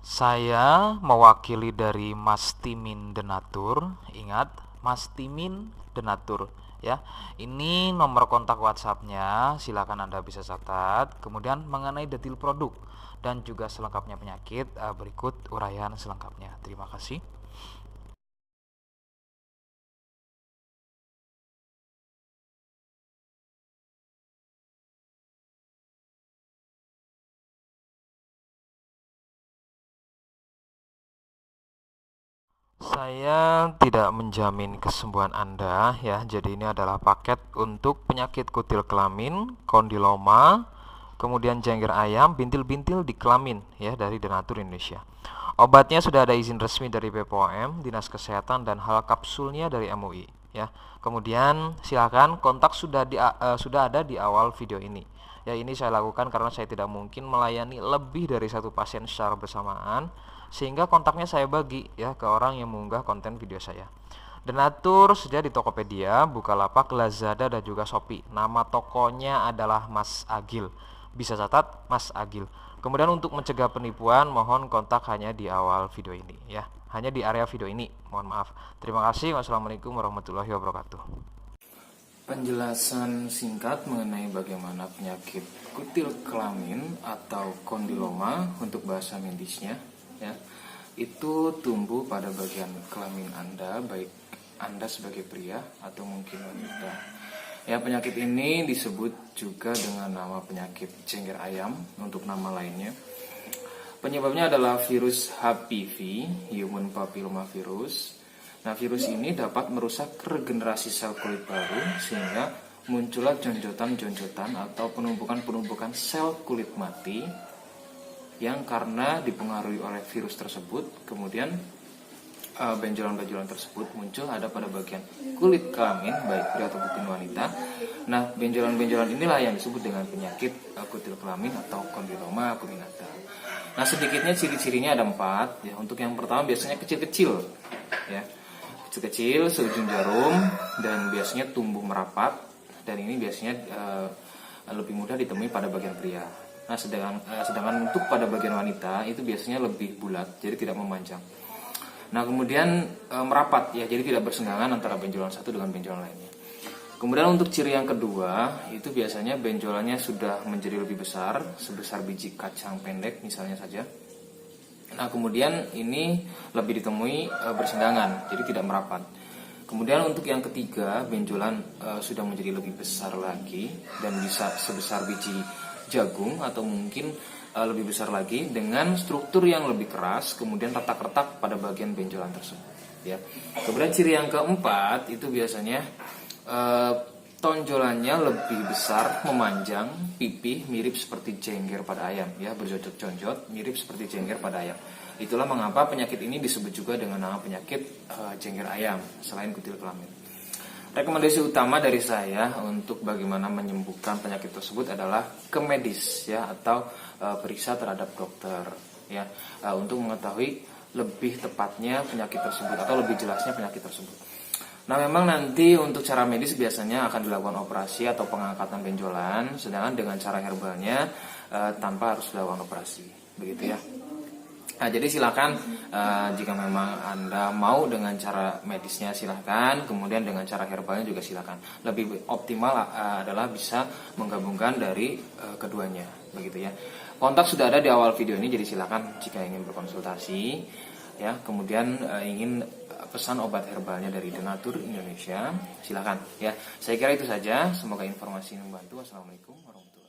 Saya mewakili dari Mas Timin Denatur. Ingat, Mas Timin Denatur ya. Ini nomor kontak WhatsApp-nya, silakan Anda bisa catat. Kemudian mengenai detail produk dan juga selengkapnya penyakit, berikut uraian selengkapnya. Terima kasih. Saya tidak menjamin kesembuhan Anda ya. Jadi ini adalah paket untuk penyakit kutil kelamin, kondiloma, kemudian jangkir ayam, bintil-bintil di kelamin ya dari Denatur Indonesia. Obatnya sudah ada izin resmi dari BPOM, Dinas Kesehatan dan hal kapsulnya dari MUI ya. Kemudian silakan kontak sudah ada di awal video ini. Ya, ini saya lakukan karena saya tidak mungkin melayani lebih dari satu pasien secara bersamaan, sehingga kontaknya saya bagi ya ke orang yang mengunggah konten video saya. Denatur sedia di Tokopedia, Bukalapak, Lazada dan juga Shopee. Nama tokonya adalah Mas Agil. Bisa catat Mas Agil. Kemudian untuk mencegah penipuan, mohon kontak hanya di awal video ini ya. Hanya di area video ini. Mohon maaf. Terima kasih. Wassalamualaikum warahmatullahi wabarakatuh. Penjelasan singkat mengenai bagaimana penyakit kutil kelamin atau kondiloma untuk bahasa medisnya ya, itu tumbuh pada bagian kelamin Anda, baik Anda sebagai pria atau mungkin wanita. Ya, penyakit ini disebut juga dengan nama penyakit jengger ayam untuk nama lainnya. Penyebabnya adalah virus HPV, Human Papilloma Virus. Nah, virus ini dapat merusak regenerasi sel kulit baru sehingga muncullah jonjotan-jonjotan atau penumpukan-penumpukan sel kulit mati yang karena dipengaruhi oleh virus tersebut, kemudian benjolan-benjolan tersebut muncul ada pada bagian kulit kelamin baik pria atau mungkin wanita. Nah, benjolan-benjolan inilah yang disebut dengan penyakit kutil kelamin atau kondiloma acuminata. Nah, sedikitnya ciri-cirinya ada 4 ya. Untuk yang pertama biasanya kecil-kecil ya. Kecil-kecil seujung jarum dan biasanya tumbuh merapat, dan ini biasanya lebih mudah ditemui pada bagian pria. Nah, sedangkan untuk pada bagian wanita itu biasanya lebih bulat, jadi tidak memanjang. Nah, kemudian merapat ya, jadi tidak bersenggangan antara benjolan satu dengan benjolan lainnya. Kemudian untuk ciri yang kedua itu biasanya benjolannya sudah menjadi lebih besar, sebesar biji kacang pendek misalnya saja. Nah, kemudian ini lebih ditemui bersenggangan, jadi tidak merapat. Kemudian untuk yang ketiga, benjolan sudah menjadi lebih besar lagi dan bisa sebesar biji jagung atau mungkin lebih besar lagi dengan struktur yang lebih keras, kemudian retak-retak pada bagian benjolan tersebut. Ya. Kemudian ciri yang keempat itu biasanya tonjolannya lebih besar, memanjang, pipih mirip seperti jengger pada ayam ya, berjonjot-jonjot mirip seperti jengger pada ayam. Itulah mengapa penyakit ini disebut juga dengan nama penyakit jengger ayam selain kutil kelamin. Rekomendasi utama dari saya untuk bagaimana menyembuhkan penyakit tersebut adalah ke medis ya, atau periksa terhadap dokter ya, untuk mengetahui lebih tepatnya penyakit tersebut atau lebih jelasnya penyakit tersebut. Nah, memang nanti untuk cara medis biasanya akan dilakukan operasi atau pengangkatan benjolan, sedangkan dengan cara herbalnya tanpa harus dilakukan operasi, begitu ya. Nah, jadi silakan jika memang Anda mau dengan cara medisnya silakan, kemudian dengan cara herbalnya juga silakan. Lebih optimal adalah bisa menggabungkan dari keduanya, begitu ya. Kontak sudah ada di awal video ini, jadi silakan jika ingin berkonsultasi ya, kemudian ingin pesan obat herbalnya dari Denatur Indonesia, silakan ya. Saya kira itu saja, semoga informasi ini membantu. Wassalamualaikum warahmatullahi wabarakatuh.